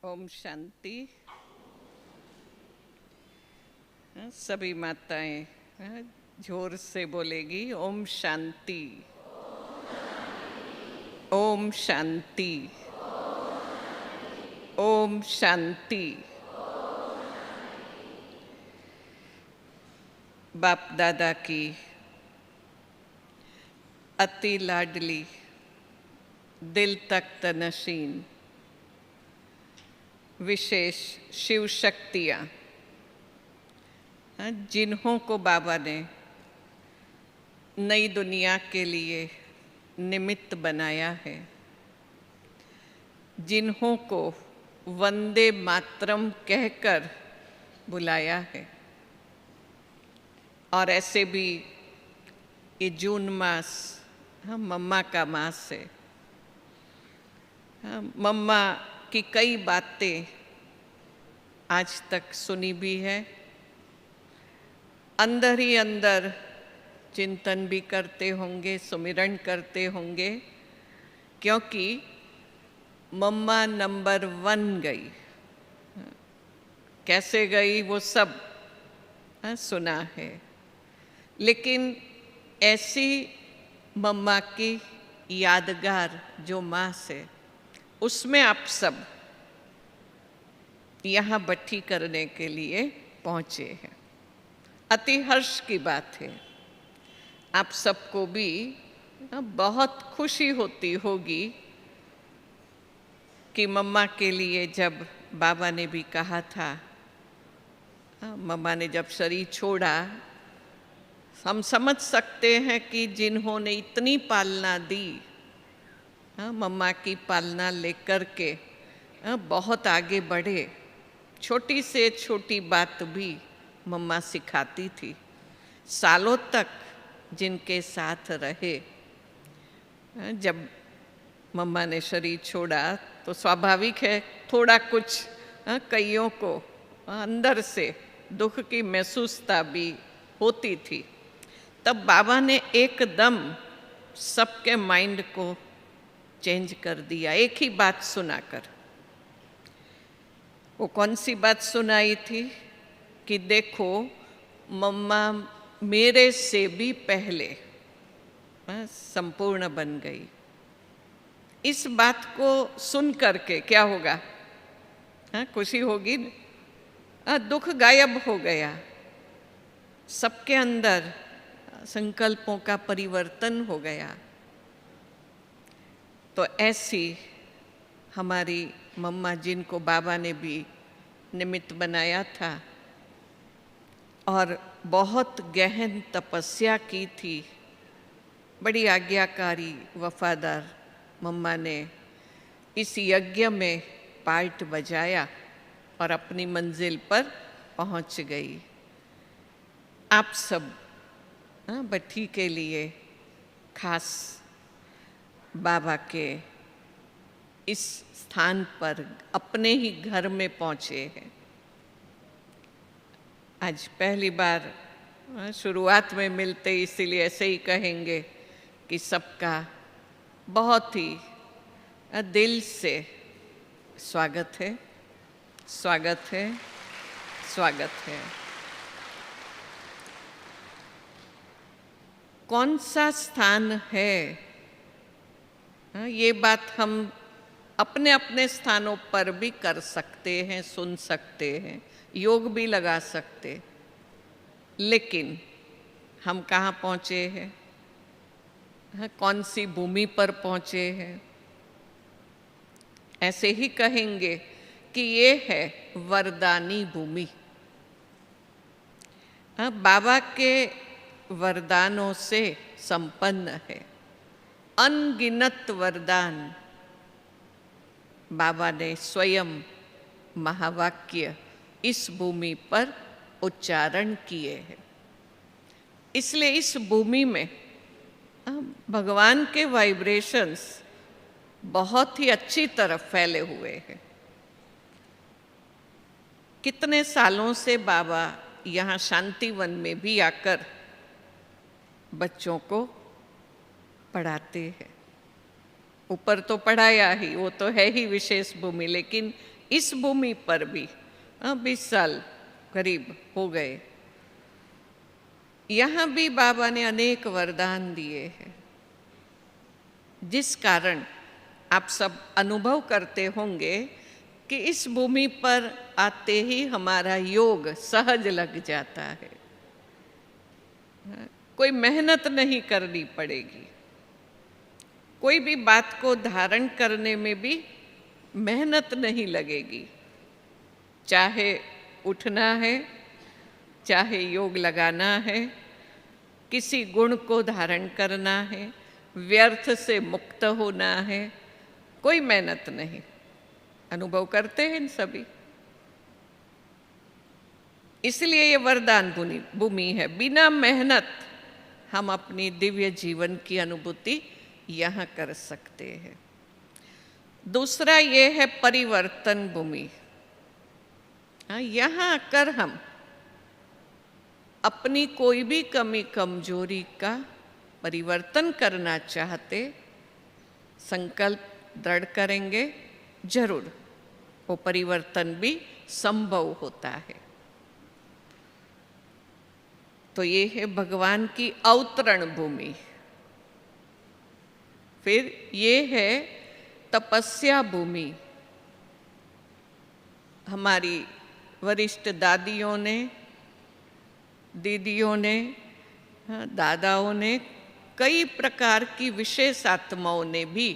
ओम शांति। सभी माताएं जोर से बोलेगी ओम शांति, ओम शांति, ओम शांति। बाप दादा की अति लाडली, दिल तख्त नशीन विशेष शिव शक्तियाँ, जिन्हों को बाबा ने नई दुनिया के लिए निमित्त बनाया है, जिन्हों को वंदे मातरम कहकर बुलाया है। और ऐसे भी ये जून मास मम्मा का मास है। मम्मा की कई बातें आज तक सुनी भी है, अंदर ही अंदर चिंतन भी करते होंगे, सुमिरन करते होंगे, क्योंकि मम्मा नंबर 1 गई। कैसे गई वो सब सुना है, लेकिन ऐसी मम्मा की यादगार जो मास है, उसमें आप सब यहाँ बट्टी करने के लिए पहुँचे हैं। अति हर्ष की बात है। आप सबको भी बहुत खुशी होती होगी कि मम्मा के लिए जब बाबा ने भी कहा था, मम्मा ने जब शरीर छोड़ा, हम समझ सकते हैं कि जिन्होंने इतनी पालना दी, मम्मा की पालना लेकर के बहुत आगे बढ़े। छोटी से छोटी बात भी मम्मा सिखाती थी। सालों तक जिनके साथ रहे, जब मम्मा ने शरीर छोड़ा तो स्वाभाविक है थोड़ा कुछ कईयों को अंदर से दुख की महसूसता भी होती थी। तब बाबा ने एकदम सबके माइंड को चेंज कर दिया, एक ही बात सुनाकर। वो कौन सी बात सुनाई थी कि देखो मम्मा मेरे से भी पहले संपूर्ण बन गई। इस बात को सुन करके क्या होगा? खुशी होगी, दुख गायब हो गया। सबके अंदर संकल्पों का परिवर्तन हो गया। तो ऐसी हमारी मम्मा, जिनको बाबा ने भी निमित्त बनाया था और बहुत गहन तपस्या की थी, बड़ी आज्ञाकारी वफादार मम्मा ने इस यज्ञ में पार्ट बजाया और अपनी मंजिल पर पहुंच गई। आप सब बट्टी के लिए खास बाबा के इस स्थान पर अपने ही घर में पहुँचे हैं। आज पहली बार शुरुआत में मिलते, इसीलिए ऐसे ही कहेंगे कि सबका बहुत ही दिल से स्वागत है, स्वागत है, स्वागत है। कौन सा स्थान है, ये बात हम अपने अपने स्थानों पर भी कर सकते हैं, सुन सकते हैं, योग भी लगा सकते, लेकिन हम कहाँ पहुँचे हैं, कौन सी भूमि पर पहुँचे हैं? ऐसे ही कहेंगे कि ये है वरदानी भूमि। बाबा के वरदानों से संपन्न है। अनगिनत वरदान बाबा ने स्वयं महावाक्य इस भूमि पर उच्चारण किए हैं। इसलिए इस भूमि में भगवान के वाइब्रेशंस बहुत ही अच्छी तरफ फैले हुए हैं। कितने सालों से बाबा यहाँ शांतिवन में भी आकर बच्चों को पढ़ाते हैं। ऊपर तो पढ़ाया ही, वो तो है ही विशेष भूमि, लेकिन इस भूमि पर भी 20 साल करीब हो गए। यहाँ भी बाबा ने अनेक वरदान दिए हैं, जिस कारण आप सब अनुभव करते होंगे कि इस भूमि पर आते ही हमारा योग सहज लग जाता है। कोई मेहनत नहीं करनी पड़ेगी, कोई भी बात को धारण करने में भी मेहनत नहीं लगेगी। चाहे उठना है, चाहे योग लगाना है, किसी गुण को धारण करना है, व्यर्थ से मुक्त होना है, कोई मेहनत नहीं। अनुभव करते हैं इन सभी। इसलिए ये वरदान भूमि है। बिना मेहनत हम अपनी दिव्य जीवन की अनुभूति यहाँ कर सकते हैं। दूसरा ये है परिवर्तन भूमि। यहाँ आकर हम अपनी कोई भी कमी कमजोरी का परिवर्तन करना चाहते, संकल्प दृढ़ करेंगे, जरूर वो परिवर्तन भी संभव होता है। तो ये है भगवान की अवतरण भूमि। फिर ये है तपस्या भूमि। हमारी वरिष्ठ दादियों ने, दीदियों ने, दादाओं ने, कई प्रकार की विशेष आत्माओं ने भी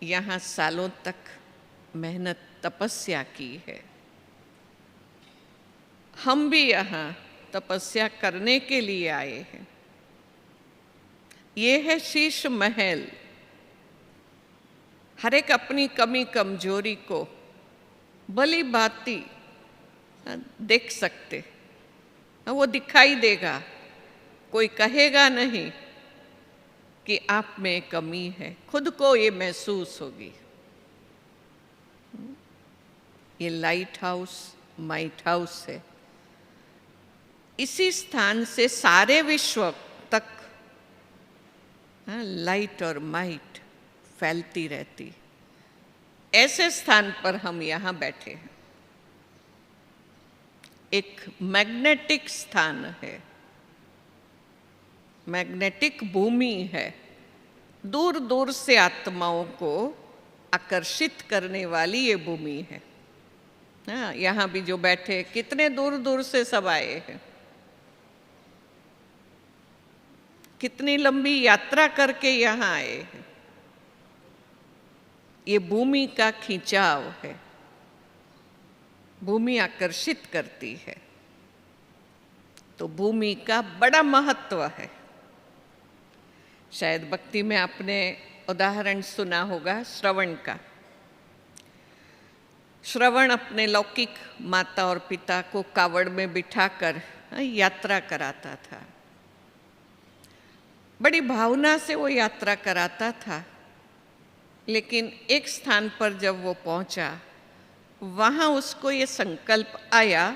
यहाँ सालों तक मेहनत तपस्या की है। हम भी यहाँ तपस्या करने के लिए आए हैं। ये है शीश महल। हर एक अपनी कमी कमजोरी को भली भांति देख सकते, वो दिखाई देगा। कोई कहेगा नहीं कि आप में कमी है, खुद को ये महसूस होगी। ये लाइट हाउस, माइट हाउस है। इसी स्थान से सारे विश्व तक लाइट और माइट फैलती रहती। ऐसे स्थान पर हम यहाँ बैठे हैं। एक मैग्नेटिक स्थान है, मैग्नेटिक भूमि है। दूर दूर से आत्माओं को आकर्षित करने वाली ये भूमि है। यहाँ भी जो बैठे, कितने दूर दूर से सब आए हैं, कितनी लंबी यात्रा करके यहाँ आए हैं। ये भूमि का खिंचाव है, भूमि आकर्षित करती है। तो भूमि का बड़ा महत्व है। शायद भक्ति में आपने उदाहरण सुना होगा श्रवण का। श्रवण अपने लौकिक माता और पिता को कावड़ में बिठाकर यात्रा कराता था। बड़ी भावना से वो यात्रा कराता था। लेकिन एक स्थान पर जब वो पहुंचा, वहाँ उसको ये संकल्प आया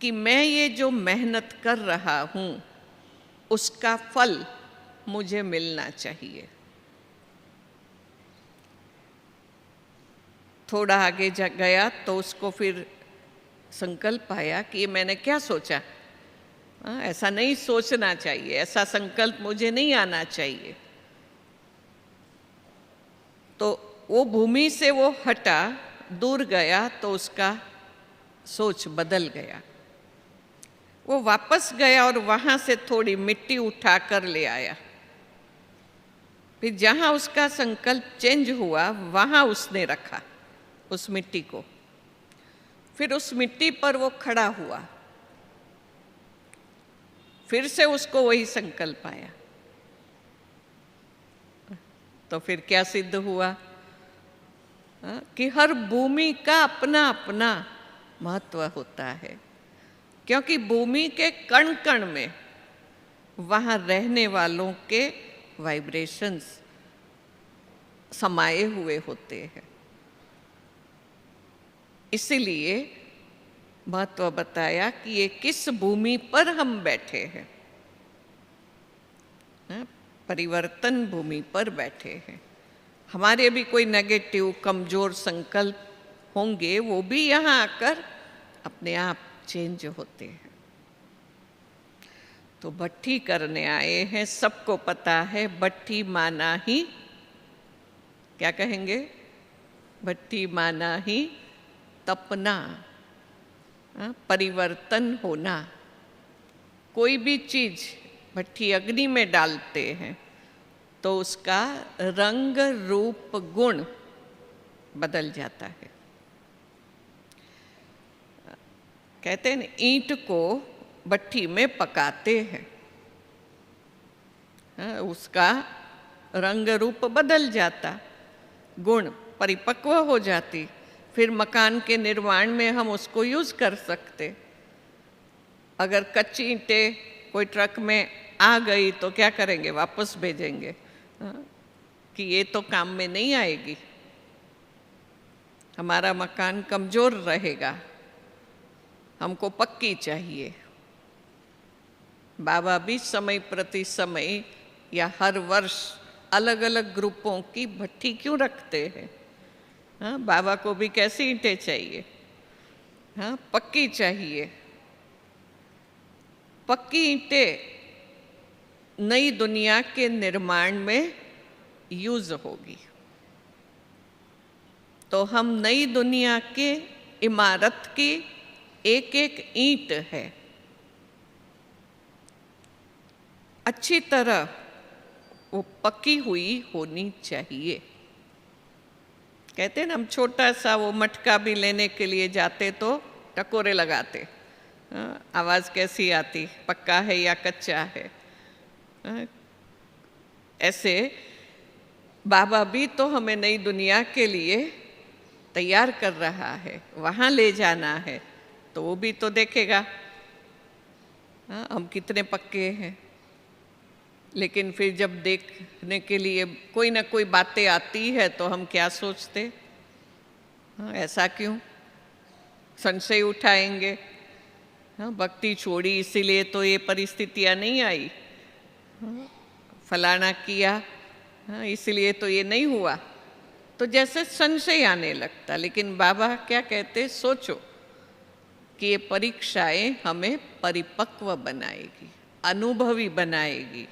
कि मैं ये जो मेहनत कर रहा हूँ उसका फल मुझे मिलना चाहिए। थोड़ा आगे गया तो उसको फिर संकल्प आया कि ये मैंने क्या सोचा, ऐसा नहीं सोचना चाहिए, ऐसा संकल्प मुझे नहीं आना चाहिए। तो वो भूमि से वो हटा, दूर गया, तो उसका सोच बदल गया। वो वापस गया और वहाँ से थोड़ी मिट्टी उठा कर ले आया। फिर जहाँ उसका संकल्प चेंज हुआ, वहाँ उसने रखा उस मिट्टी को। फिर उस मिट्टी पर वो खड़ा हुआ। फिर से उसको वही संकल्प आया। तो फिर क्या सिद्ध हुआ कि हर भूमि का अपना अपना महत्व होता है। क्योंकि भूमि के कण कण में वहाँ रहने वालों के वाइब्रेशंस समाये हुए होते हैं। इसीलिए महत्व बताया कि ये किस भूमि पर हम बैठे हैं। परिवर्तन भूमि पर बैठे हैं। हमारे भी कोई नेगेटिव कमज़ोर संकल्प होंगे, वो भी यहाँ आकर अपने आप चेंज होते हैं। तो भट्ठी करने आए हैं, सबको पता है भट्ठी माना ही, क्या कहेंगे, भट्ठी माना ही तपना, परिवर्तन होना। कोई भी चीज भट्ठी अग्नि में डालते हैं तो उसका रंग रूप गुण बदल जाता है। कहते हैं ईंट को भट्ठी में पकाते हैं, उसका रंग रूप बदल जाता, गुण परिपक्व हो जाती, फिर मकान के निर्माण में हम उसको यूज कर सकते। अगर कच्ची ईंटें कोई ट्रक में आ गई तो क्या करेंगे, वापस भेजेंगे कि ये तो काम में नहीं आएगी, हमारा मकान कमजोर रहेगा, हमको पक्की चाहिए। बाबा भी समय प्रति समय या हर वर्ष अलग अलग ग्रुपों की भट्ठी क्यों रखते हैं? हाँ, बाबा को भी कैसी ईंटें चाहिए? हाँ, पक्की चाहिए। पक्की ईंटें नई दुनिया के निर्माण में यूज होगी। तो हम नई दुनिया के इमारत की एक एक ईंट है, अच्छी तरह वो पक्की हुई होनी चाहिए। कहते हैं ना, हम छोटा सा वो मटका भी लेने के लिए जाते तो टकोरे लगाते, आवाज़ कैसी आती, पक्का है या कच्चा है। ऐसे बाबा भी तो हमें नई दुनिया के लिए तैयार कर रहा है, वहाँ ले जाना है, तो वो भी तो देखेगा हम कितने पक्के हैं। लेकिन फिर जब देखने के लिए कोई ना कोई बातें आती है तो हम क्या सोचते, ऐसा क्यों, संशय उठाएंगे, भक्ति छोड़ी इसीलिए तो ये परिस्थितियां नहीं आई, फलाना किया इसलिए तो ये नहीं हुआ, तो जैसे संशय आने लगता। लेकिन बाबा क्या कहते, सोचो कि ये परीक्षाएं हमें परिपक्व बनाएगी, अनुभवी बनाएगी।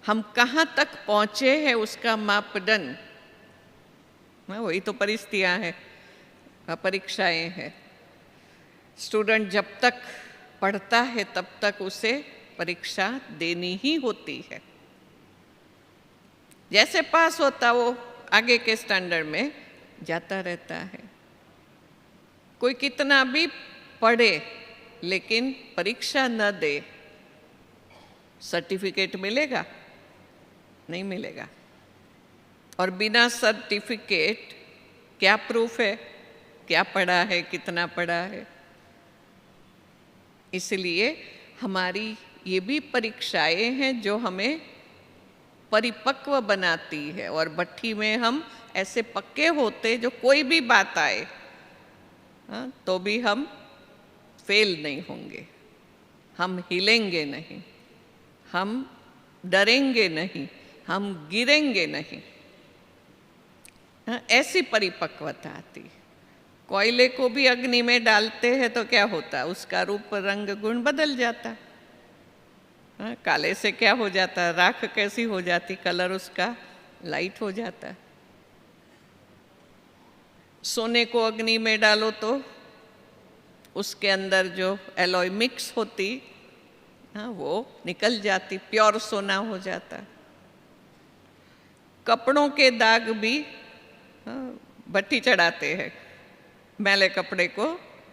हम कहाँ तक पहुँचे हैं उसका मापदंड वही तो परिस्थितियाँ हैं, परीक्षाएं हैं। स्टूडेंट जब तक पढ़ता है तब तक उसे परीक्षा देनी ही होती है। जैसे पास होता वो आगे के स्टैंडर्ड में जाता रहता है। कोई कितना भी पढ़े लेकिन परीक्षा न दे, सर्टिफिकेट मिलेगा? नहीं मिलेगा। और बिना सर्टिफिकेट क्या प्रूफ है, क्या पढ़ा है, कितना पढ़ा है? इसलिए हमारी ये भी परीक्षाएं हैं जो हमें परिपक्व बनाती है। और भट्ठी में हम ऐसे पक्के होते जो कोई भी बात आए तो भी हम फेल नहीं होंगे, हम हिलेंगे नहीं, हम डरेंगे नहीं, हम गिरेंगे नहीं। ऐसी परिपक्वता आती। कोयले को भी अग्नि में डालते हैं तो क्या होता, उसका रूप रंग गुण बदल जाता। काले से क्या हो जाता, राख कैसी हो जाती, कलर उसका लाइट हो जाता। सोने को अग्नि में डालो तो उसके अंदर जो एलॉय मिक्स होती वो निकल जाती, प्योर सोना हो जाता। कपड़ों के दाग भी भट्ठी चढ़ाते हैं मैले कपड़े को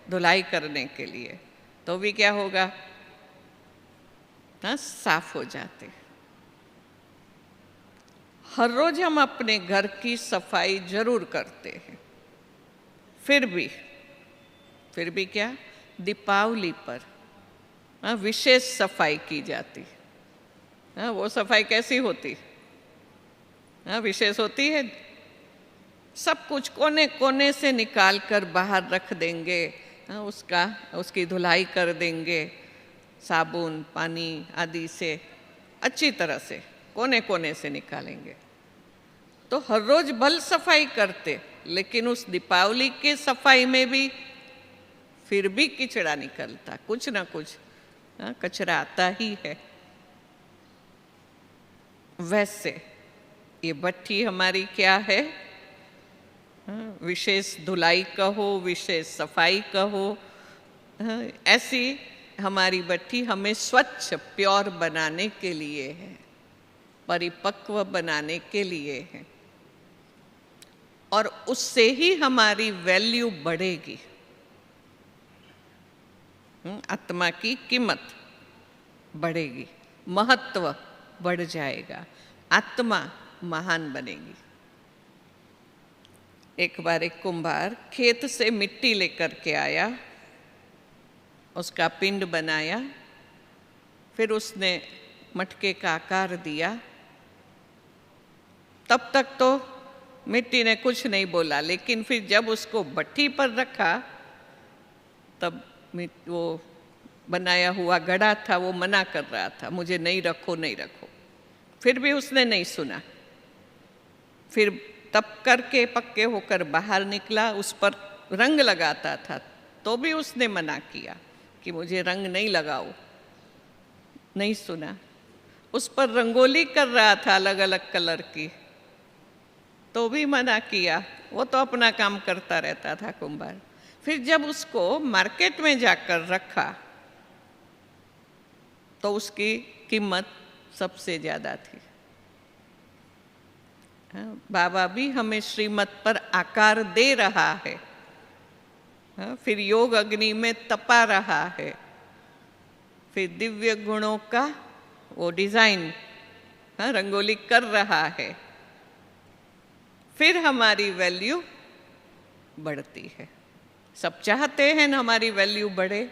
धुलाई करने के लिए, तो भी क्या होगा, साफ हो जाते। हर रोज हम अपने घर की सफाई जरूर करते हैं, फिर भी क्या, दीपावली पर विशेष सफाई की जाती। वो सफाई कैसी होती, विशेष होती है। सब कुछ कोने कोने से निकाल कर बाहर रख देंगे, उसकी धुलाई कर देंगे, साबुन पानी आदि से अच्छी तरह से कोने कोने से निकालेंगे। तो हर रोज भल सफाई करते, लेकिन उस दीपावली के सफाई में भी फिर भी कीचड़ा निकलता, कुछ ना कुछ कचरा आता ही है। वैसे ये भट्ठी हमारी क्या है, विशेष धुलाई कहो, विशेष सफाई कहो, ऐसी हमारी भट्ठी हमें स्वच्छ प्योर बनाने के लिए है, परिपक्व बनाने के लिए है, और उससे ही हमारी वैल्यू बढ़ेगी। आत्मा की कीमत बढ़ेगी, महत्व बढ़ जाएगा, आत्मा महान बनेगी। एक बार एक कुंभार खेत से मिट्टी लेकर के आया, उसका पिंड बनाया, फिर उसने मटके का आकार दिया। तब तक तो मिट्टी ने कुछ नहीं बोला, लेकिन फिर जब उसको भट्ठी पर रखा तब वो बनाया हुआ घड़ा था, वो मना कर रहा था, मुझे नहीं रखो नहीं रखो। फिर भी उसने नहीं सुना। फिर तब करके पक्के होकर बाहर निकला, उस पर रंग लगाता था तो भी उसने मना किया कि मुझे रंग नहीं लगाओ, नहीं सुना। उस पर रंगोली कर रहा था अलग अलग कलर की, तो भी मना किया, वो तो अपना काम करता रहता था कुंभार। फिर जब उसको मार्केट में जाकर रखा तो उसकी कीमत सबसे ज़्यादा थी। बाबा भी हमें श्रीमत पर आकार दे रहा है, फिर योग अग्नि में तपा रहा है, फिर दिव्य गुणों का वो डिजाइन रंगोली कर रहा है, फिर हमारी वैल्यू बढ़ती है। सब चाहते हैं ना हमारी वैल्यू बढ़े।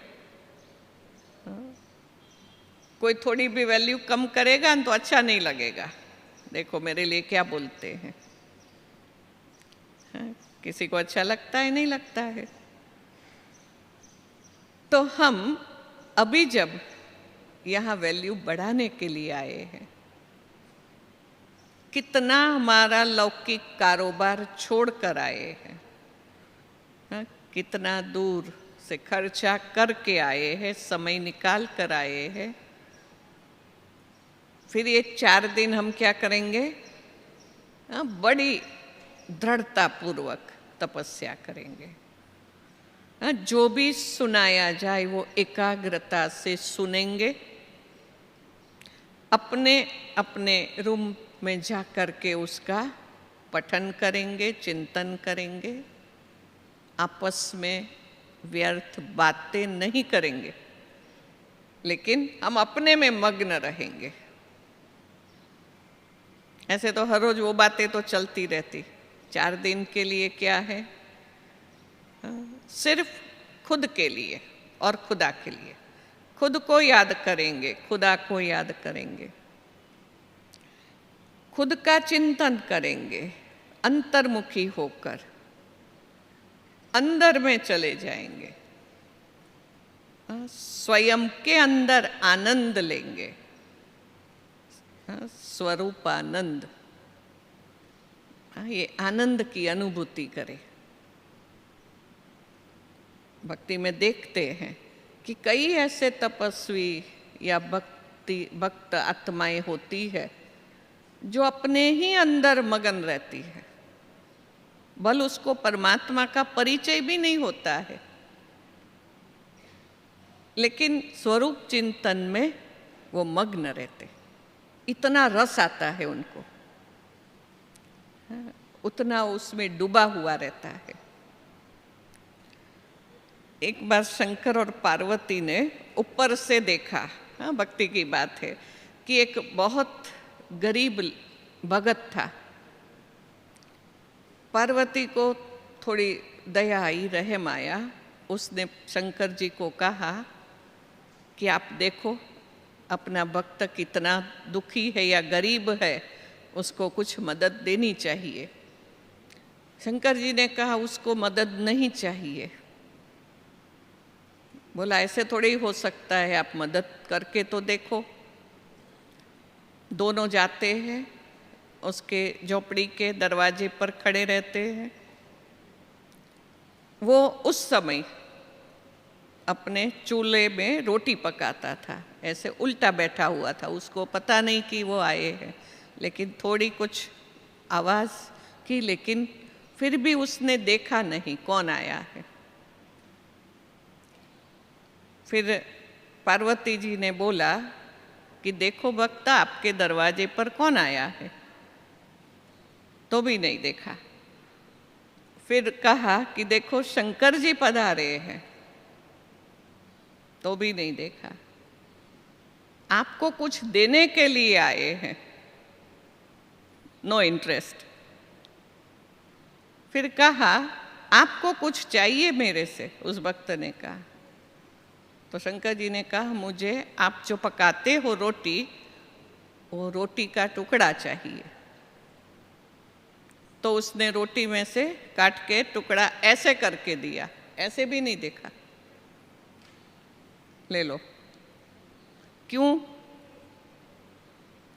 कोई थोड़ी भी वैल्यू कम करेगा तो अच्छा नहीं लगेगा, देखो मेरे लिए क्या बोलते हैं। किसी को अच्छा लगता है, नहीं लगता है। तो हम अभी जब यहाँ वैल्यू बढ़ाने के लिए आए हैं, कितना हमारा लौकिक कारोबार छोड़कर आए हैं, कितना दूर से खर्चा करके आए हैं, समय निकाल कर आए हैं। फिर ये 4 दिन हम क्या करेंगे, बड़ी दृढ़ता पूर्वक तपस्या करेंगे। जो भी सुनाया जाए वो एकाग्रता से सुनेंगे, अपने अपने रूम में जा कर के उसका पठन करेंगे, चिंतन करेंगे, आपस में व्यर्थ बातें नहीं करेंगे, लेकिन हम अपने में मग्न रहेंगे। ऐसे तो हर रोज वो बातें तो चलती रहती, 4 दिन के लिए क्या है, सिर्फ खुद के लिए और खुदा के लिए। खुद को याद करेंगे, खुदा को याद करेंगे, खुद का चिंतन करेंगे, अंतर्मुखी होकर अंदर में चले जाएंगे, स्वयं के अंदर आनंद लेंगे, स्वरूप आनंद, ये आनंद की अनुभूति करें। भक्ति में देखते हैं कि कई ऐसे तपस्वी या भक्त आत्माएं होती है जो अपने ही अंदर मगन रहती है, बल उसको परमात्मा का परिचय भी नहीं होता है, लेकिन स्वरूप चिंतन में वो मग्न रहते, इतना रस आता है उनको, उतना उसमें डूबा हुआ रहता है। एक बार शंकर और पार्वती ने ऊपर से देखा, भक्ति की बात है, कि एक बहुत गरीब भगत था। पार्वती को थोड़ी दया आई, रहम आया, उसने शंकर जी को कहा कि आप देखो अपना भक्त कितना दुखी है या गरीब है, उसको कुछ मदद देनी चाहिए। शंकर जी ने कहा उसको मदद नहीं चाहिए। बोला ऐसे थोड़ी ही हो सकता है, आप मदद करके तो देखो। दोनों जाते हैं, उसके झोपड़ी के दरवाजे पर खड़े रहते हैं। वो उस समय अपने चूल्हे में रोटी पकाता था, ऐसे उल्टा बैठा हुआ था, उसको पता नहीं कि वो आए हैं, लेकिन थोड़ी कुछ आवाज़ की, लेकिन फिर भी उसने देखा नहीं कौन आया है। फिर पार्वती जी ने बोला कि देखो भक्ता, आपके दरवाजे पर कौन आया है, तो भी नहीं देखा। फिर कहा कि देखो शंकर जी पधारे हैं, तो भी नहीं देखा। आपको कुछ देने के लिए आए हैं, नो इंटरेस्ट। फिर कहा आपको कुछ चाहिए मेरे से, उस भक्त ने कहा। तो शंकर जी ने कहा मुझे आप जो पकाते हो रोटी, वो रोटी का टुकड़ा चाहिए। तो उसने रोटी में से काट के टुकड़ा ऐसे करके दिया, ऐसे भी नहीं देखा। ले लो। क्यों?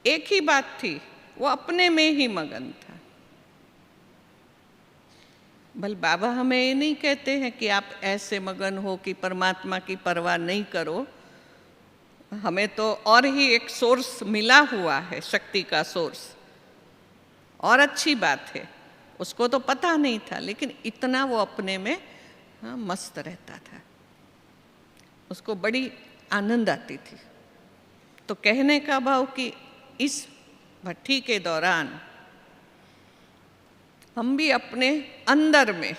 एक ही बात थी, वो अपने में ही मगन था। बल बाबा हमें ये नहीं कहते हैं कि आप ऐसे मगन हो कि परमात्मा की परवाह नहीं करो। हमें तो और ही एक सोर्स मिला हुआ है, शक्ति का सोर्स, और अच्छी बात है। उसको तो पता नहीं था, लेकिन इतना वो अपने में मस्त रहता था, उसको बड़ी आनंद आती थी। तो कहने का भाव कि इस भट्ठी के दौरान हम भी अपने अंदर में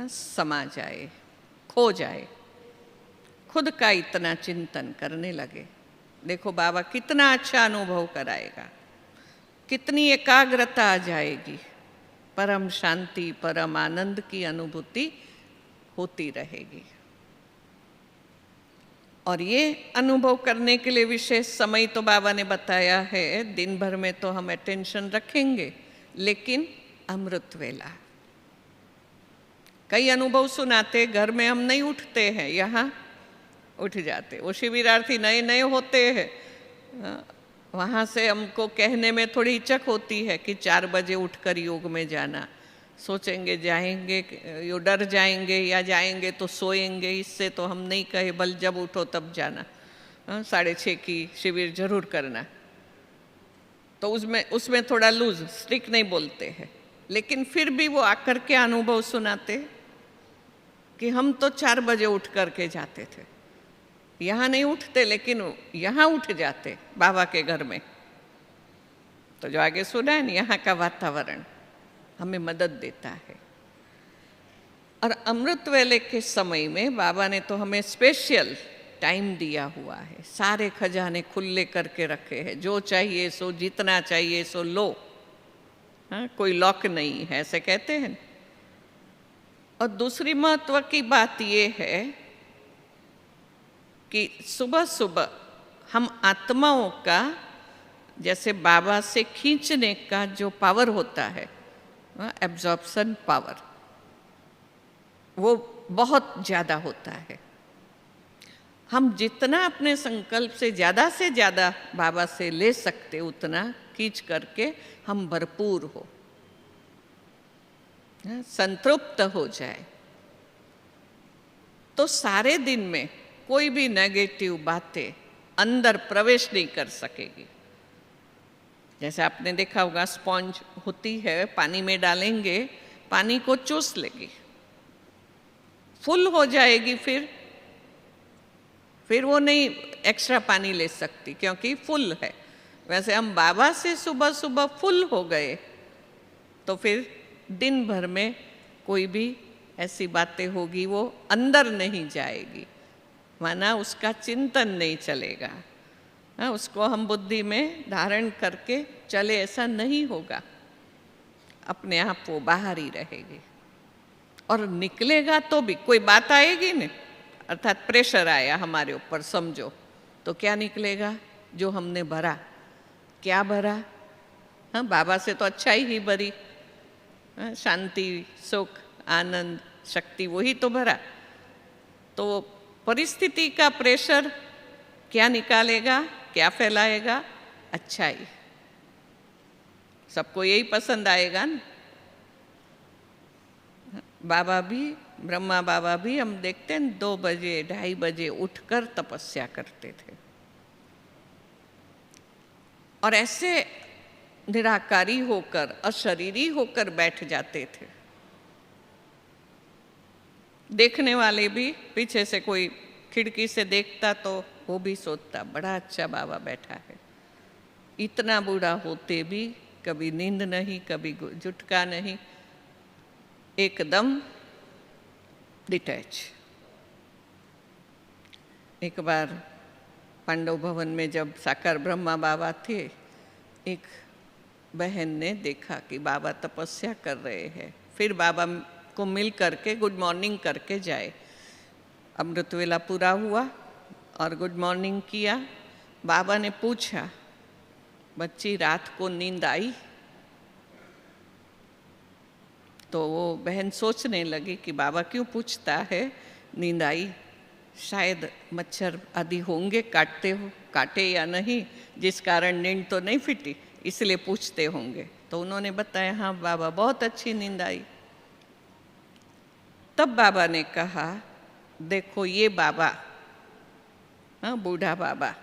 समा जाए, खो जाए, खुद का इतना चिंतन करने लगे। देखो बाबा कितना अच्छा अनुभव कराएगा, कितनी एकाग्रता आ जाएगी, परम शांति, परम आनंद की अनुभूति होती रहेगी। और ये अनुभव करने के लिए विशेष समय तो बाबा ने बताया है, दिन भर में तो हम अटेंशन रखेंगे, लेकिन अमृत वेला। कई अनुभव सुनाते, घर में हम नहीं उठते हैं, यहाँ उठ जाते। वो शिविरार्थी नए नए होते हैं, वहाँ से हमको कहने में थोड़ी हिचक होती है कि 4 बजे उठकर योग में जाना। सोचेंगे जाएंगे, यो डर जाएंगे, या जाएंगे तो सोएंगे, इससे तो हम नहीं कहे, बल जब उठो तब जाना, 6:30 की शिविर जरूर करना। तो उसमें थोड़ा लूज, स्ट्रिक्ट नहीं बोलते हैं, लेकिन फिर भी वो आकर के अनुभव सुनाते कि हम तो 4 बजे उठ करके जाते थे। यहाँ नहीं उठते, लेकिन यहाँ उठ जाते बाबा के घर में। तो जो आगे सुना है, यहाँ का वातावरण हमें मदद देता है। और अमृत वेले के समय में बाबा ने तो हमें स्पेशल टाइम दिया हुआ है, सारे खजाने खुले करके रखे हैं, जो चाहिए सो, जितना चाहिए सो लो। हाँ, कोई लॉक नहीं है, ऐसे कहते हैं। और दूसरी महत्व की बात ये है कि सुबह सुबह हम आत्माओं का, जैसे बाबा से खींचने का जो पावर होता है, एब्जॉर्प्शन पावर, वो बहुत ज़्यादा होता है। हम जितना अपने संकल्प से ज़्यादा बाबा से ले सकते, उतना खींच करके हम भरपूर हो, संतृप्त हो जाए, तो सारे दिन में कोई भी नेगेटिव बातें अंदर प्रवेश नहीं कर सकेगी। जैसे आपने देखा होगा, स्पॉन्ज होती है, पानी में डालेंगे, पानी को चूस लेगी, फुल हो जाएगी, फिर वो नहीं एक्स्ट्रा पानी ले सकती, क्योंकि फुल है। वैसे हम बाबा से सुबह सुबह फुल हो गए, तो फिर दिन भर में कोई भी ऐसी बातें होगी वो अंदर नहीं जाएगी, माना उसका चिंतन नहीं चलेगा। हाँ, उसको हम बुद्धि में धारण करके चले, ऐसा नहीं होगा। अपने आप वो बाहर ही रहेगी। और निकलेगा तो भी कोई बात आएगी नहीं, अर्थात प्रेशर आया हमारे ऊपर, समझो, तो क्या निकलेगा? जो हमने भरा। क्या भरा? हाँ, बाबा से तो अच्छाई ही भरी, हाँ, शांति, सुख, आनंद, शक्ति, वही तो भरा। तो परिस्थिति का प्रेशर क्या निकालेगा, क्या फैलाएगा? अच्छाई। सबको यही पसंद आएगा ना। बाबा भी, ब्रह्मा बाबा भी हम देखते हैं 2 बजे 2:30 बजे उठकर तपस्या करते थे और ऐसे निराकारी होकर, अशरीरी होकर बैठ जाते थे। देखने वाले भी, पीछे से कोई खिड़की से देखता तो वो भी सोचता बड़ा अच्छा बाबा बैठा है। इतना बूढ़ा होते भी कभी नींद नहीं, कभी झुटका नहीं, एकदम डिटैच। एक बार पांडव भवन में जब साकार ब्रह्मा बाबा थे, एक बहन ने देखा कि बाबा तपस्या कर रहे हैं, फिर बाबा को मिल करके गुड मॉर्निंग करके जाए। अमृत वेला पूरा हुआ और गुड मॉर्निंग किया। बाबा ने पूछा, बच्ची रात को नींद आई? तो वो बहन सोचने लगी कि बाबा क्यों पूछता है, नींद आई, शायद मच्छर आदि होंगे काटे या नहीं, जिस कारण नींद तो नहीं फिटी, इसलिए पूछते होंगे। तो उन्होंने बताया, हाँ बाबा बहुत अच्छी नींद आई। तब बाबा ने कहा, देखो ये बाबा, हाँ बूढ़ा बाबा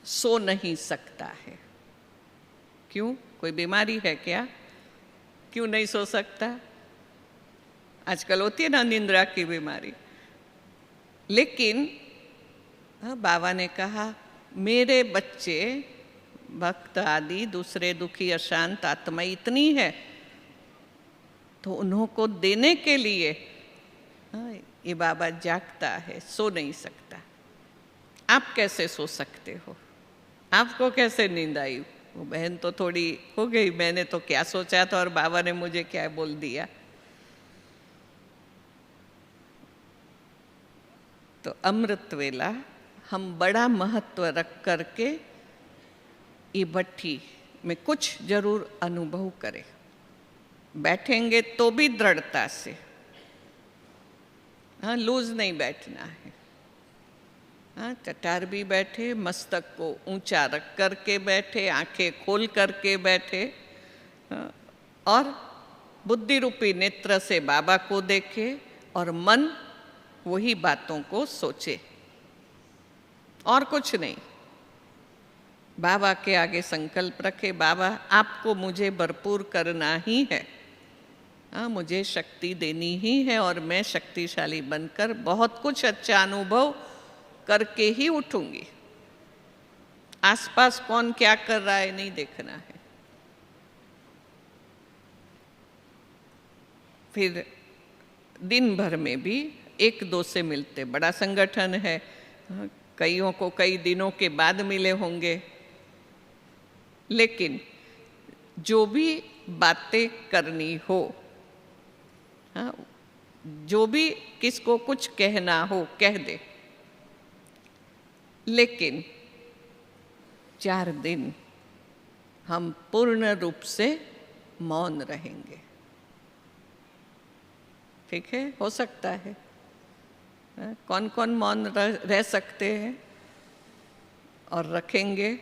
सो नहीं सकता है। क्यों? कोई बीमारी है क्या? क्यों नहीं सो सकता? आजकल होती है ना निंद्रा की बीमारी। लेकिन बाबा ने कहा, मेरे बच्चे भक्त आदि दूसरे दुखी अशांत आत्मा इतनी है, तो उन्हों को देने के लिए ये बाबा जागता है, सो नहीं सकता। आप कैसे सो सकते हो? आपको कैसे नींद आई? वो बहन तो थोड़ी हो गई, मैंने तो क्या सोचा था और बाबा ने मुझे क्या बोल दिया। तो अमृत वेला हम बड़ा महत्व रख करके ये भट्ठी में कुछ जरूर अनुभव करें। बैठेंगे तो भी दृढ़ता से, हाँ लूज नहीं बैठना है। हाँ चटार भी बैठे, मस्तक को ऊंचा रख करके बैठे, आंखें खोल करके बैठे और बुद्धि रूपी नेत्र से बाबा को देखे और मन वही बातों को सोचे और कुछ नहीं। बाबा के आगे संकल्प रखे, बाबा आपको मुझे भरपूर करना ही है, हाँ मुझे शक्ति देनी ही है और मैं शक्तिशाली बनकर बहुत कुछ अच्छा अनुभव करके ही उठूंगी। आसपास कौन क्या कर रहा है नहीं देखना है। फिर दिन भर में भी 1-2 से मिलते, बड़ा संगठन है, कईयों को कई दिनों के बाद मिले होंगे, लेकिन जो भी बातें करनी हो, हाँ जो भी किसको कुछ कहना हो कह दे, लेकिन 4 दिन हम पूर्ण रूप से मौन रहेंगे। ठीक है? हो सकता है। कौन कौन मौन रह सकते हैं और रखेंगे?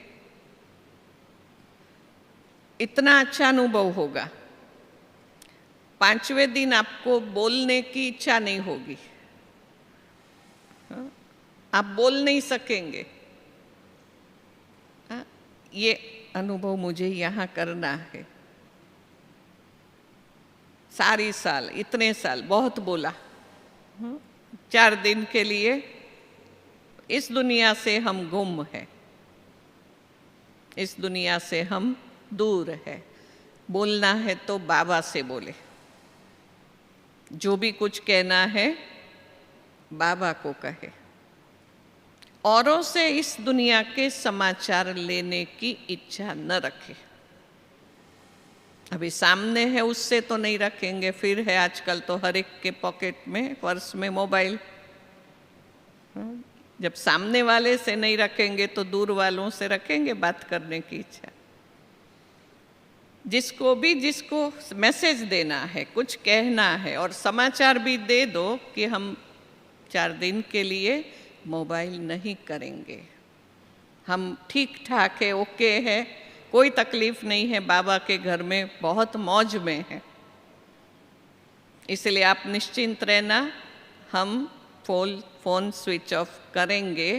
इतना अच्छा अनुभव होगा। 5वें दिन आपको बोलने की इच्छा नहीं होगी, आप बोल नहीं सकेंगे। ये अनुभव मुझे यहाँ करना है। सारी साल, इतने साल बहुत बोला, 4 दिन के लिए इस दुनिया से हम गुम हैं, इस दुनिया से हम दूर है। बोलना है तो बाबा से बोले, जो भी कुछ कहना है बाबा को कहे। औरों से इस दुनिया के समाचार लेने की इच्छा न रखे। अभी सामने है उससे तो नहीं रखेंगे, फिर है आजकल तो हर एक के पॉकेट में, पर्स में मोबाइल। जब सामने वाले से नहीं रखेंगे तो दूर वालों से रखेंगे बात करने की इच्छा। जिसको मैसेज देना है, कुछ कहना है और समाचार भी दे दो कि हम 4 दिन के लिए मोबाइल नहीं करेंगे, हम ठीक ठाक है, ओके है, कोई तकलीफ नहीं है, बाबा के घर में बहुत मौज में है। इसलिए आप निश्चिंत रहना, हम फ़ोन स्विच ऑफ करेंगे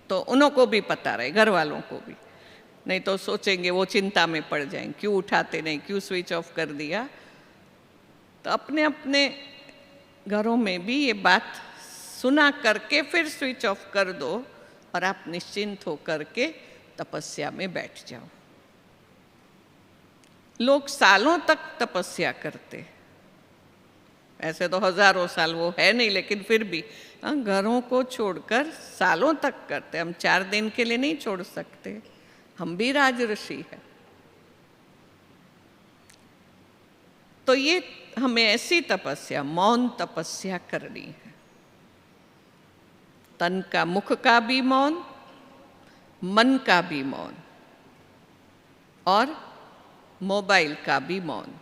तो उन्हों को भी पता रहे, घर वालों को भी, नहीं तो सोचेंगे वो चिंता में पड़ जाएंगे, क्यों उठाते नहीं, क्यों स्विच ऑफ कर दिया। तो अपने अपने घरों में भी ये बात सुना करके फिर स्विच ऑफ कर दो और आप निश्चिंत हो करके तपस्या में बैठ जाओ। लोग सालों तक तपस्या करते, ऐसे तो हजारों साल वो है नहीं, लेकिन फिर भी घरों को छोड़कर सालों तक करते। हम 4 दिन के लिए नहीं छोड़ सकते, हम भी राजऋषि हैं। तो ये हमें ऐसी तपस्या, मौन तपस्या करनी है। तन का, मुख का भी मौन, मन का भी मौन और मोबाइल का भी मौन।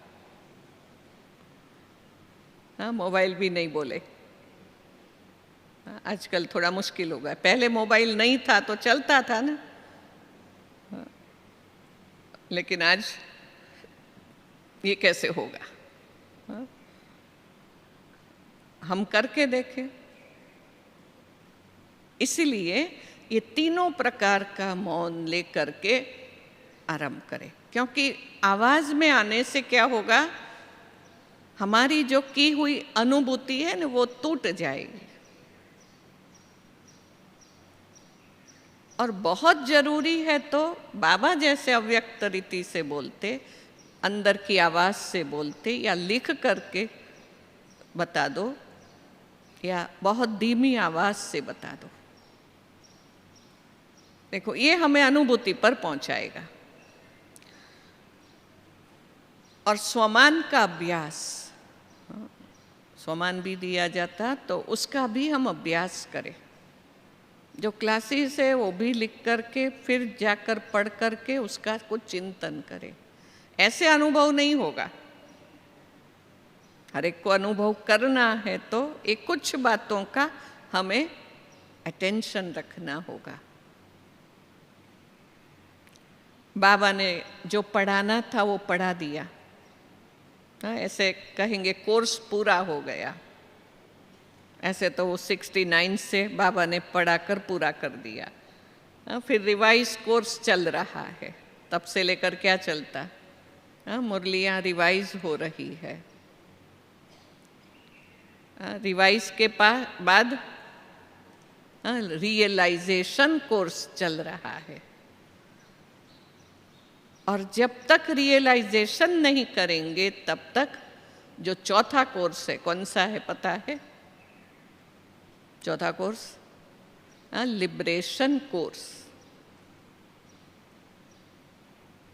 हाँ, मोबाइल भी नहीं बोले। आजकल थोड़ा मुश्किल हो गया, पहले मोबाइल नहीं था तो चलता था ना, लेकिन आज ये कैसे होगा? हम करके देखें। इसीलिए ये तीनों प्रकार का मौन लेकर के आरंभ करें, क्योंकि आवाज में आने से क्या होगा, हमारी जो की हुई अनुभूति है ना वो टूट जाएगी। और बहुत जरूरी है तो बाबा जैसे अव्यक्त रीति से बोलते, अंदर की आवाज से बोलते, या लिख करके बता दो, या बहुत धीमी आवाज से बता दो। देखो ये हमें अनुभूति पर पहुंचाएगा। और स्वमान का अभ्यास, स्वमान भी दिया जाता तो उसका भी हम अभ्यास करें। जो क्लासेस है वो भी लिख करके फिर जाकर पढ़ करके उसका कुछ चिंतन करें। ऐसे अनुभव नहीं होगा, हर एक को अनुभव करना है तो एक कुछ बातों का हमें अटेंशन रखना होगा। बाबा ने जो पढ़ाना था वो पढ़ा दिया। ऐसे कहेंगे कोर्स पूरा हो गया, ऐसे तो वो 69 से बाबा ने पढ़ाकर पूरा कर दिया। फिर रिवाइज कोर्स चल रहा है, तब से लेकर क्या चलता, मुरलियाँ रिवाइज हो रही है। रिवाइज के बाद रियलाइजेशन कोर्स चल रहा है। और जब तक रियलाइजेशन नहीं करेंगे तब तक जो चौथा कोर्स है, कौन सा है पता है? चौथा कोर्स लिबरेशन कोर्स।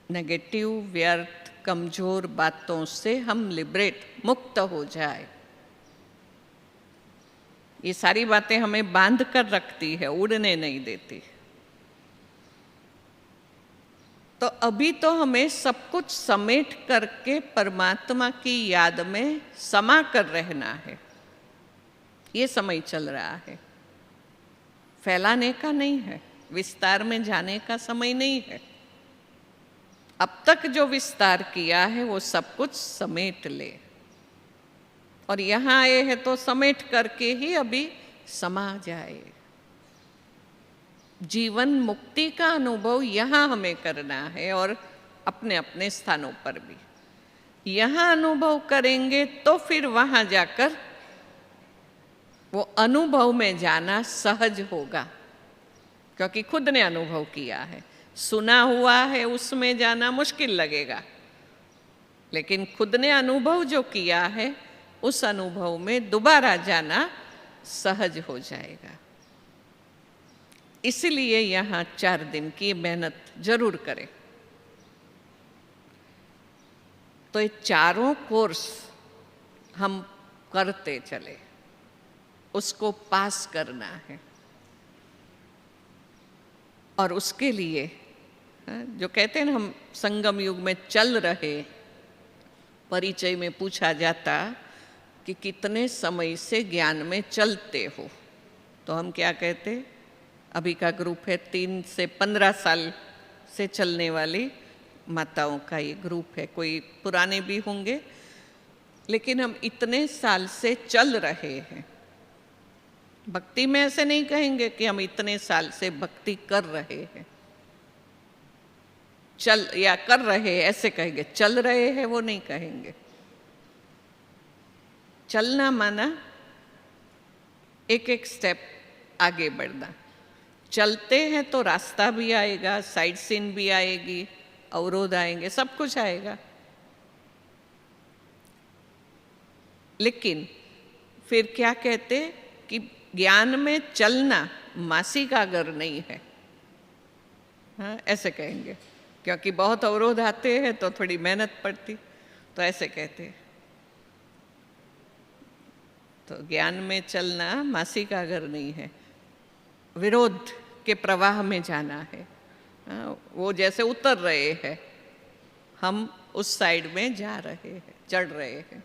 नेगेटिव, व्यर्थ, कमजोर बातों से हम लिबरेट, मुक्त हो जाए। ये सारी बातें हमें बांध कर रखती है, उड़ने नहीं देती। तो अभी तो हमें सब कुछ समेट करके परमात्मा की याद में समा कर रहना है। ये समय चल रहा है, फैलाने का नहीं है, विस्तार में जाने का समय नहीं है। अब तक जो विस्तार किया है वो सब कुछ समेट ले, और यहाँ आए हैं तो समेट करके ही अभी समा जाए। जीवन मुक्ति का अनुभव यहाँ हमें करना है, और अपने अपने स्थानों पर भी यहाँ अनुभव करेंगे तो फिर वहाँ जाकर वो अनुभव में जाना सहज होगा, क्योंकि खुद ने अनुभव किया है। सुना हुआ है उसमें जाना मुश्किल लगेगा, लेकिन खुद ने अनुभव जो किया है उस अनुभव में दोबारा जाना सहज हो जाएगा। इसलिए यहाँ 4 दिन की मेहनत जरूर करें। तो ये चारों कोर्स हम करते चले, उसको पास करना है। और उसके लिए जो कहते हैं ना, हम संगम युग में चल रहे, परिचय में पूछा जाता कि कितने समय से ज्ञान में चलते हो, तो हम क्या कहते, अभी का ग्रुप है 3 से 15 साल से चलने वाली माताओं का ये ग्रुप है, कोई पुराने भी होंगे, लेकिन हम इतने साल से चल रहे हैं। भक्ति में ऐसे नहीं कहेंगे कि हम इतने साल से भक्ति कर रहे हैं, चल या कर रहे हैं ऐसे कहेंगे, चल रहे हैं वो नहीं कहेंगे। चलना माना एक एक स्टेप आगे बढ़ना। चलते हैं तो रास्ता भी आएगा, साइड सीन भी आएगी, अवरोध आएंगे, सब कुछ आएगा, लेकिन फिर क्या कहते कि ज्ञान में चलना मासी का घर नहीं है। हाँ, ऐसे कहेंगे, क्योंकि बहुत अवरोध आते हैं तो थोड़ी मेहनत पड़ती, तो ऐसे कहते हैं। तो ज्ञान में चलना मासी का घर नहीं है, विरोध के प्रवाह में जाना है। वो जैसे उतर रहे हैं, हम उस साइड में जा रहे हैं, चढ़ रहे हैं,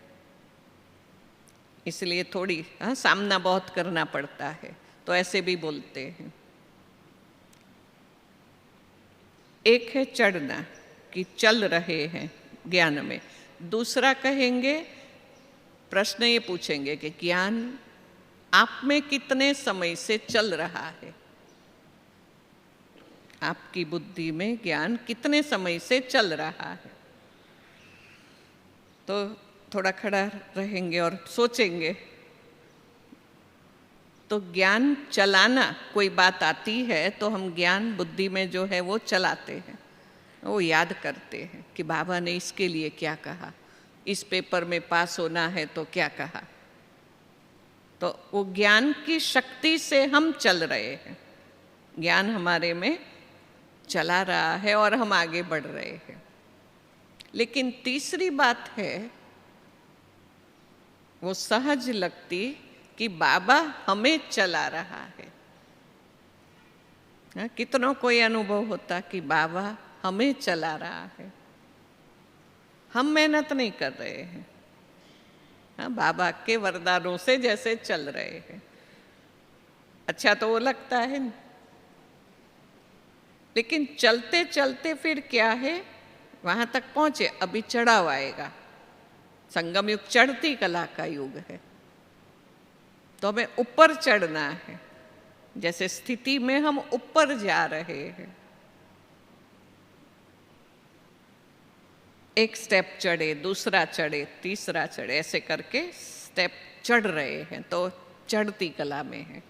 इसलिए थोड़ी सामना बहुत करना पड़ता है, तो ऐसे भी बोलते हैं। एक है चढ़ना कि चल रहे हैं ज्ञान में, दूसरा कहेंगे, प्रश्न ये पूछेंगे कि ज्ञान आप में कितने समय से चल रहा है, आपकी बुद्धि में ज्ञान कितने समय से चल रहा है। तो थोड़ा खड़ा रहेंगे और सोचेंगे। तो ज्ञान चलाना, कोई बात आती है तो हम ज्ञान बुद्धि में जो है वो चलाते हैं, वो याद करते हैं कि बाबा ने इसके लिए क्या कहा, इस पेपर में पास होना है तो क्या कहा। तो वो ज्ञान की शक्ति से हम चल रहे हैं, ज्ञान हमारे में चला रहा है और हम आगे बढ़ रहे हैं। लेकिन तीसरी बात है, वो सहज लगती कि बाबा हमें चला रहा है। कितनों को ये अनुभव होता कि बाबा हमें चला रहा है, हम मेहनत नहीं कर रहे हैं, बाबा के वरदानों से जैसे चल रहे हैं। अच्छा तो वो लगता है, लेकिन चलते चलते फिर क्या है, वहां तक पहुंचे, अभी चढ़ाव आएगा। संगम युग चढ़ती कला का युग है, तो हमें ऊपर चढ़ना है। जैसे स्थिति में हम ऊपर जा रहे हैं, एक स्टेप चढ़े, दूसरा चढ़े, तीसरा चढ़े, ऐसे करके स्टेप चढ़ रहे हैं, तो चढ़ती कला में है।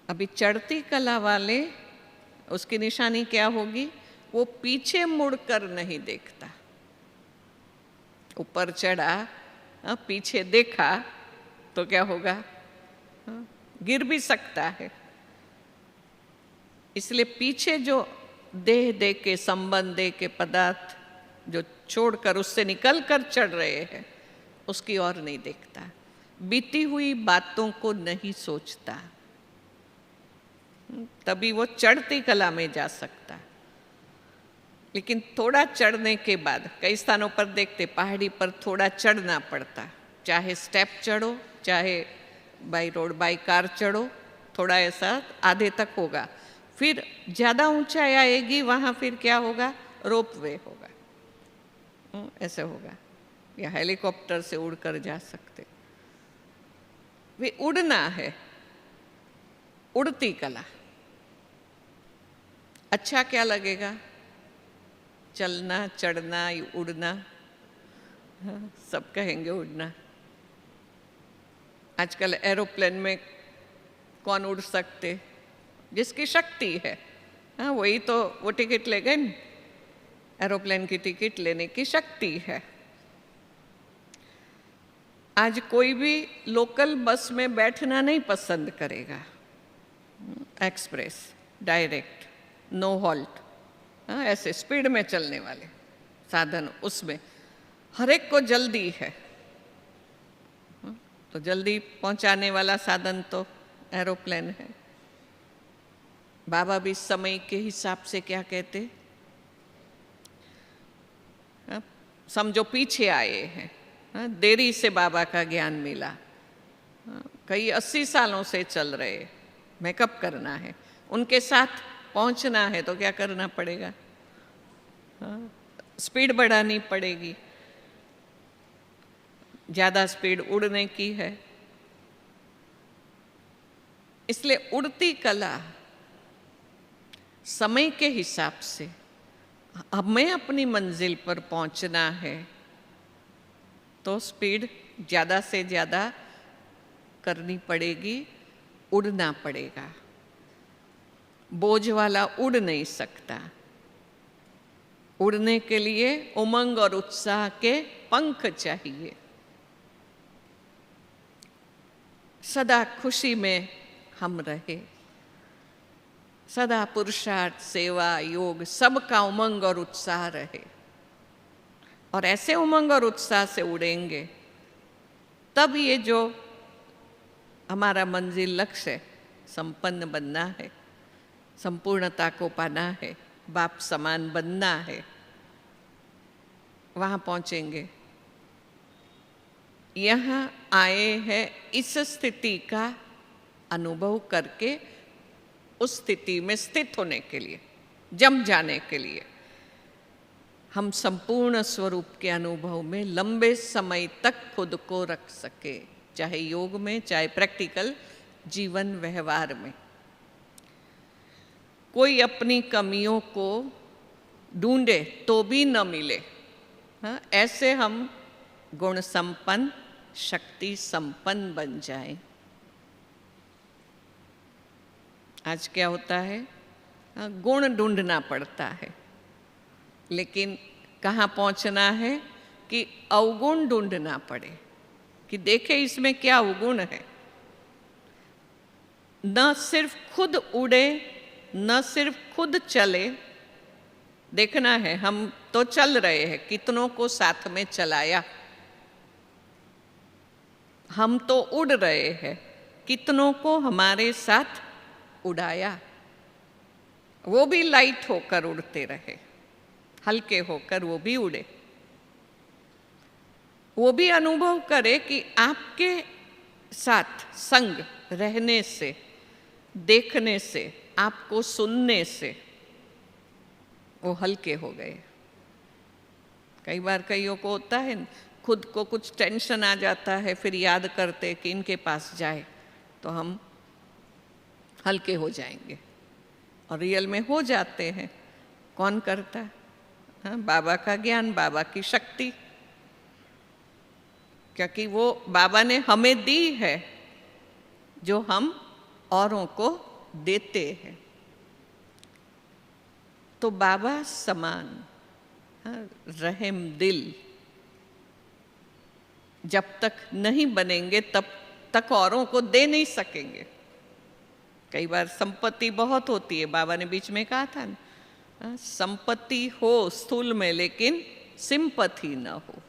अभी चढ़ती कला वाले, उसकी निशानी क्या होगी, वो पीछे मुड़कर नहीं देखता। ऊपर चढ़ा, पीछे देखा तो क्या होगा, गिर भी सकता है। इसलिए पीछे जो देह दे के, संबंध दे के पदार्थ जो छोड़कर उससे निकल कर चढ़ रहे हैं, उसकी ओर नहीं देखता, बीती हुई बातों को नहीं सोचता, तभी वो चढ़ती कला में जा सकता। लेकिन थोड़ा चढ़ने के बाद, कई स्थानों पर देखते पहाड़ी पर थोड़ा चढ़ना पड़ता, चाहे स्टेप चढ़ो, चाहे बाई रोड बाई कार चढ़ो, थोड़ा ऐसा आधे तक होगा। फिर ज़्यादा ऊंचाई आएगी, वहाँ फिर क्या होगा, रोप वे होगा, ऐसे होगा, या हेलीकॉप्टर से उड़कर जा सकते। वे उड़ना है, उड़ती कला। अच्छा क्या लगेगा, चलना, चढ़ना, उड़ना, सब कहेंगे उड़ना। आजकल एरोप्लेन में कौन उड़ सकते, जिसकी शक्ति है, वही तो वो टिकट ले गए, एरोप्लेन की टिकट लेने की शक्ति है। आज कोई भी लोकल बस में बैठना नहीं पसंद करेगा, एक्सप्रेस, डायरेक्ट, नो हॉल्ट, ऐसे स्पीड में चलने वाले साधन, उसमें हर एक को जल्दी है, तो जल्दी पहुंचाने वाला साधन तो एरोप्लेन है। बाबा भी समय के हिसाब से क्या कहते, समझो पीछे आए हैं, देरी से बाबा का ज्ञान मिला, कई 80 सालों से चल रहे, मेकअप करना है, उनके साथ पहुंचना है तो क्या करना पड़ेगा, हाँ, स्पीड बढ़ानी पड़ेगी, ज़्यादा स्पीड उड़ने की है। इसलिए उड़ती कला समय के हिसाब से हमें अपनी मंजिल पर पहुंचना है तो स्पीड ज़्यादा से ज़्यादा करनी पड़ेगी, उड़ना पड़ेगा। बोझ वाला उड़ नहीं सकता। उड़ने के लिए उमंग और उत्साह के पंख चाहिए। सदा खुशी में हम रहे, सदा पुरुषार्थ, सेवा, योग सबका उमंग और उत्साह रहे, और ऐसे उमंग और उत्साह से उड़ेंगे तब ये जो हमारा मंजिल लक्ष्य है, संपन्न बनना है, संपूर्णता को पाना है, बाप समान बनना है, वहाँ पहुँचेंगे। यहाँ आए हैं इस स्थिति का अनुभव करके उस स्थिति में स्थित होने के लिए, जम जाने के लिए। हम संपूर्ण स्वरूप के अनुभव में लंबे समय तक खुद को रख सके, चाहे योग में, चाहे प्रैक्टिकल जीवन व्यवहार में। कोई अपनी कमियों को ढूंढे तो भी न मिले, हाँ, ऐसे हम गुण संपन्न, शक्ति संपन्न बन जाएं। आज क्या होता है, गुण ढूंढना पड़ता है, लेकिन कहाँ पहुंचना है कि अवगुण ढूंढना पड़े, कि देखे इसमें क्या अवगुण है। न सिर्फ खुद उड़े, न सिर्फ खुद चले, देखना है हम तो चल रहे हैं, कितनों को साथ में चलाया। हम तो उड़ रहे हैं, कितनों को हमारे साथ उड़ाया। वो भी लाइट होकर उड़ते रहे, हल्के होकर वो भी उड़े। वो भी अनुभव करे कि आपके साथ संग रहने से, देखने से, आपको सुनने से वो हल्के हो गए। कई बार कईयों को होता है, खुद को कुछ टेंशन आ जाता है, फिर याद करते कि इनके पास जाए तो हम हल्के हो जाएंगे, और रियल में हो जाते हैं। कौन करता है? हाँ, बाबा का ज्ञान, बाबा की शक्ति, क्योंकि वो बाबा ने हमें दी है जो हम औरों को देते हैं। तो बाबा समान, हाँ, रहम दिल जब तक नहीं बनेंगे तब तक औरों को दे नहीं सकेंगे। कई बार संपत्ति बहुत होती है, बाबा ने बीच में कहा था ना, संपत्ति हो स्थूल में लेकिन सिंपथी न हो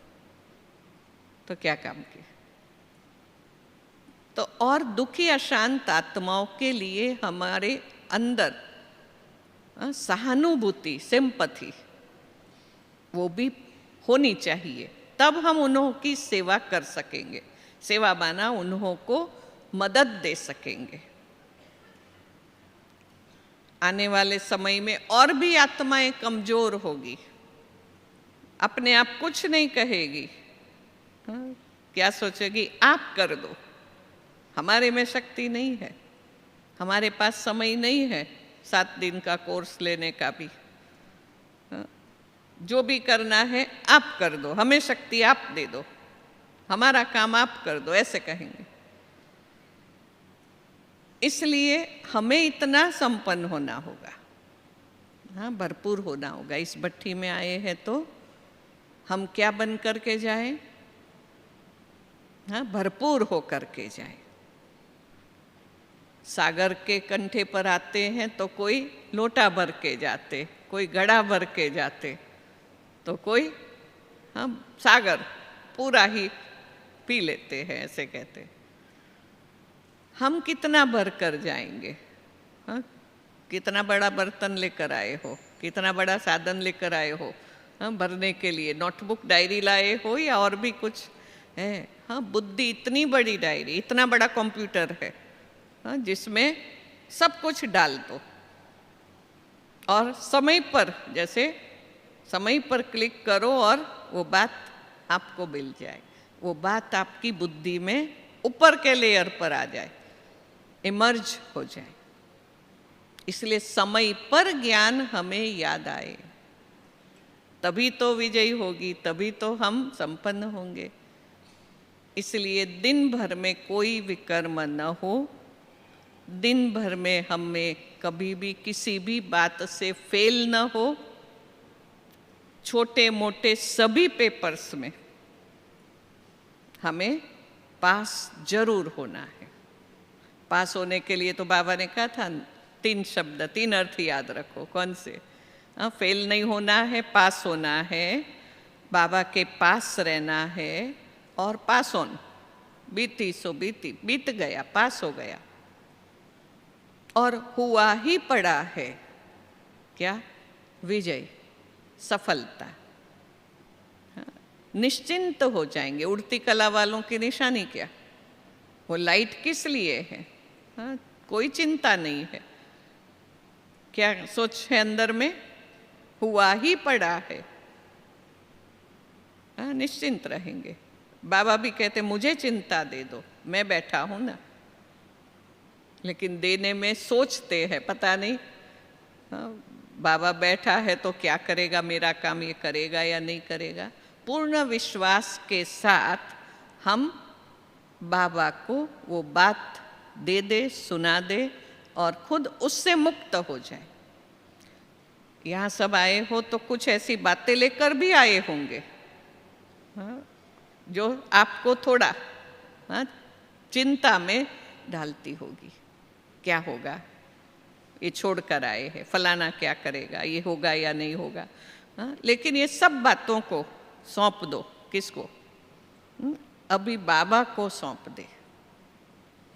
तो क्या काम की। तो और दुखी अशांत आत्माओं के लिए हमारे अंदर सहानुभूति, सिंपथी वो भी होनी चाहिए, तब हम उन्हों की सेवा कर सकेंगे। सेवा माना उन्हों को मदद दे सकेंगे। आने वाले समय में और भी आत्माएं कमजोर होगी, अपने आप कुछ नहीं कहेगी, हाँ, क्या सोचेगी, आप कर दो, हमारे में शक्ति नहीं है, हमारे पास समय नहीं है 7 दिन का कोर्स लेने का भी, हाँ, जो भी करना है आप कर दो, हमें शक्ति आप दे दो, हमारा काम आप कर दो, ऐसे कहेंगे। इसलिए हमें इतना संपन्न होना होगा, हाँ, भरपूर होना होगा। इस भट्ठी में आए हैं तो हम क्या बन करके जाएं? हाँ, भरपूर हो करके जाएं। सागर के कंठे पर आते हैं तो कोई लोटा भर के जाते, कोई घड़ा भर के जाते, तो कोई हाँ सागर पूरा ही पी लेते हैं, ऐसे कहते। हम कितना भर कर जाएंगे? हाँ, कितना बड़ा बर्तन लेकर आए हो, कितना बड़ा साधन लेकर आए हो, हाँ, भरने के लिए नोटबुक डायरी लाए हो या और भी कुछ है? हाँ, बुद्धि इतनी बड़ी डायरी, इतना बड़ा कंप्यूटर है, हाँ, जिसमें सब कुछ डाल दो और समय पर, जैसे समय पर क्लिक करो और वो बात आपको मिल जाए, वो बात आपकी बुद्धि में ऊपर के लेयर पर आ जाए, इमर्ज हो जाए। इसलिए समय पर ज्ञान हमें याद आए, तभी तो विजय होगी, तभी तो हम संपन्न होंगे। इसलिए दिन भर में कोई विकर्म न हो, दिन भर में हमें कभी भी किसी भी बात से फेल न हो। छोटे मोटे सभी पेपर्स में हमें पास जरूर होना है। पास होने के लिए तो बाबा ने कहा था 3 शब्द, 3 अर्थ याद रखो। कौन से? फेल नहीं होना है, पास होना है, बाबा के पास रहना है, और पास ऑन, बीती सो बीती, बीत गया, पास हो गया। और हुआ ही पड़ा है क्या? विजय, सफलता। निश्चिंत हो जाएंगे। उड़ती कला वालों की निशानी क्या? वो लाइट किस लिए है? कोई चिंता नहीं है। क्या सोच है अंदर में? हुआ ही पड़ा है। निश्चिंत रहेंगे। बाबा भी कहते मुझे चिंता दे दो, मैं बैठा हूं ना। लेकिन देने में सोचते हैं, पता नहीं बाबा बैठा है तो क्या करेगा, मेरा काम ये करेगा या नहीं करेगा। पूर्ण विश्वास के साथ हम बाबा को वो बात दे दे, सुना दे और खुद उससे मुक्त हो जाए। यहाँ सब आए हो तो कुछ ऐसी बातें लेकर भी आए होंगे जो आपको थोड़ा चिंता में डालती होगी। क्या होगा? ये छोड़कर आए हैं, फलाना क्या करेगा, ये होगा या नहीं होगा। लेकिन ये सब बातों को सौंप दो। किसको? अभी बाबा को सौंप दे।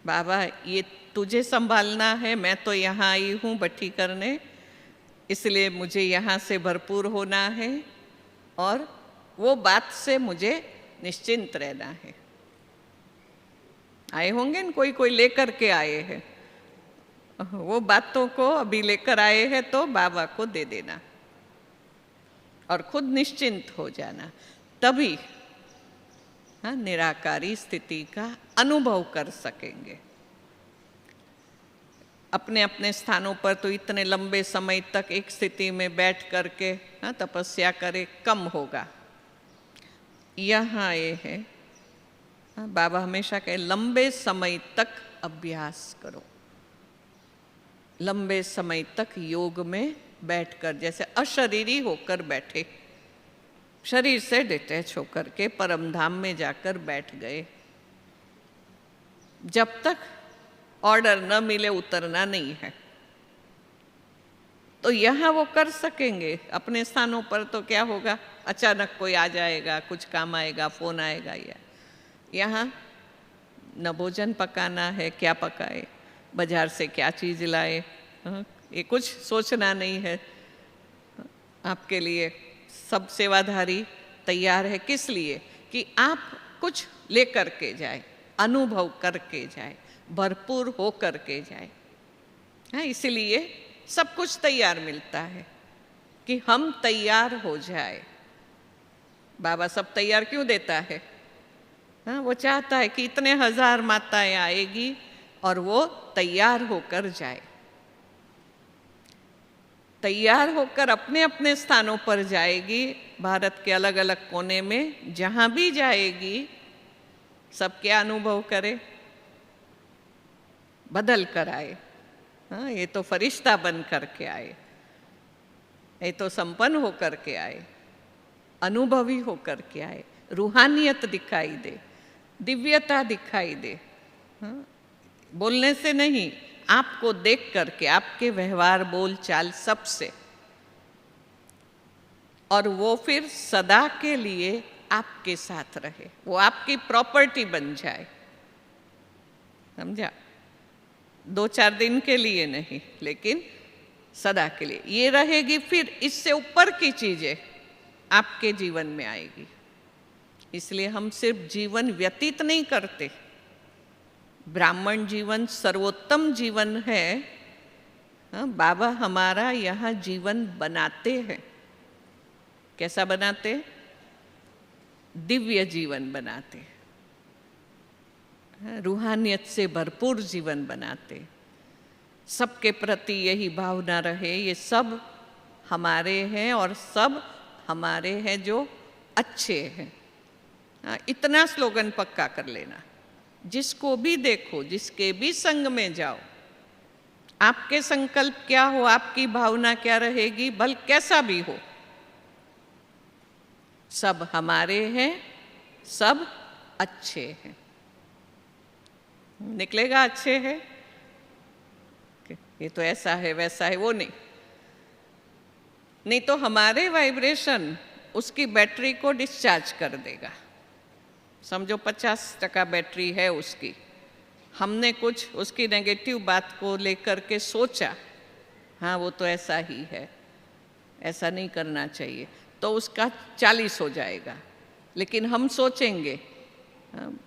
बाबा ये तुझे संभालना है, मैं तो यहाँ आई हूँ भट्टी करने, इसलिए मुझे यहाँ से भरपूर होना है और वो बात से मुझे निश्चिंत रहना है। आए होंगे न, कोई कोई लेकर के आए हैं, वो बातों को अभी लेकर आए हैं तो बाबा को दे देना और खुद निश्चिंत हो जाना। तभी निराकारी स्थिति का अनुभव कर सकेंगे। अपने अपने स्थानों पर तो इतने लंबे समय तक एक स्थिति में बैठ करके तपस्या करे, कम होगा। यहाँ ये है, बाबा हमेशा कहे लंबे समय तक अभ्यास करो। लंबे समय तक योग में बैठकर, जैसे अशरीरी होकर बैठे, शरीर से डिटैच होकर के परम धाम में जाकर बैठ गए। जब तक ऑर्डर न मिले उतरना नहीं है, तो यहाँ वो कर सकेंगे। अपने स्थानों पर तो क्या होगा, अचानक कोई आ जाएगा, कुछ काम आएगा, फोन आएगा। या यहाँ न भोजन पकाना है, क्या पकाए, बाजार से क्या चीज़ लाए, ये कुछ सोचना नहीं है। आपके लिए सब सेवाधारी तैयार है। किस लिए? कि आप कुछ लेकर के जाए, अनुभव करके जाए, भरपूर हो करके जाए। इसलिए सब कुछ तैयार मिलता है कि हम तैयार हो जाए। बाबा सब तैयार क्यों देता है? वो चाहता है कि इतने हजार माताएं आएगी और वो तैयार होकर जाए, तैयार होकर अपने अपने स्थानों पर जाएगी। भारत के अलग अलग कोने में जहाँ भी जाएगी, सब क्या अनुभव करे? बदल कर आए। ये तो फरिश्ता बन करके आए, ये तो संपन्न होकर के आए, अनुभवी होकर के आए, रूहानियत दिखाई दे, दिव्यता दिखाई दे। बोलने से नहीं, आपको देख करके, आपके व्यवहार बोल चाल सबसे। और वो फिर सदा के लिए आपके साथ रहे, वो आपकी प्रॉपर्टी बन जाए। समझा? 2-4 दिन के लिए नहीं, लेकिन सदा के लिए ये रहेगी। फिर इससे ऊपर की चीजें आपके जीवन में आएगी। इसलिए हम सिर्फ जीवन व्यतीत नहीं करते। ब्राह्मण जीवन सर्वोत्तम जीवन है। बाबा हमारा यहाँ जीवन बनाते हैं। कैसा बनाते? दिव्य जीवन बनाते, रूहानियत से भरपूर जीवन बनाते। सबके प्रति यही भावना रहे, ये सब हमारे हैं और सब हमारे हैं जो अच्छे हैं। इतना स्लोगन पक्का कर लेना। जिसको भी देखो, जिसके भी संग में जाओ, आपके संकल्प क्या हो, आपकी भावना क्या रहेगी, बल कैसा भी हो, सब हमारे हैं, सब अच्छे हैं। निकलेगा अच्छे हैं, ये तो ऐसा है वैसा है, वो नहीं तो हमारे वाइब्रेशन उसकी बैटरी को डिस्चार्ज कर देगा। समझो 50% बैटरी है उसकी, हमने कुछ उसकी नेगेटिव बात को लेकर के सोचा, हाँ वो तो ऐसा ही है, ऐसा नहीं करना चाहिए, तो उसका 40 हो जाएगा। लेकिन हम सोचेंगे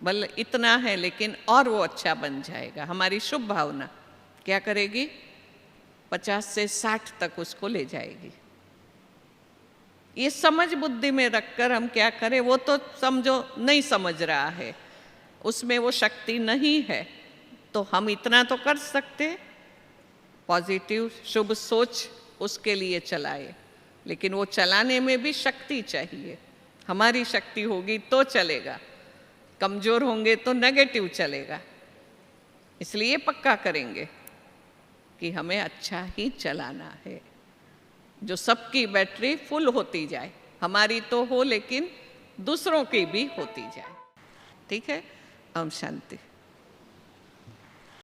बल इतना है, लेकिन और वो अच्छा बन जाएगा। हमारी शुभ भावना क्या करेगी? 50 से 60 तक उसको ले जाएगी। ये समझ बुद्धि में रखकर हम क्या करें? वो तो समझो नहीं समझ रहा है, उसमें वो शक्ति नहीं है, तो हम इतना तो कर सकते, पॉजिटिव शुभ सोच उसके लिए चलाए। लेकिन वो चलाने में भी शक्ति चाहिए। हमारी शक्ति होगी तो चलेगा, कमजोर होंगे तो नेगेटिव चलेगा। इसलिए पक्का करेंगे कि हमें अच्छा ही चलाना है, जो सबकी बैटरी फुल होती जाए, हमारी तो हो लेकिन दूसरों की भी होती जाए। ठीक है? ओम शांति।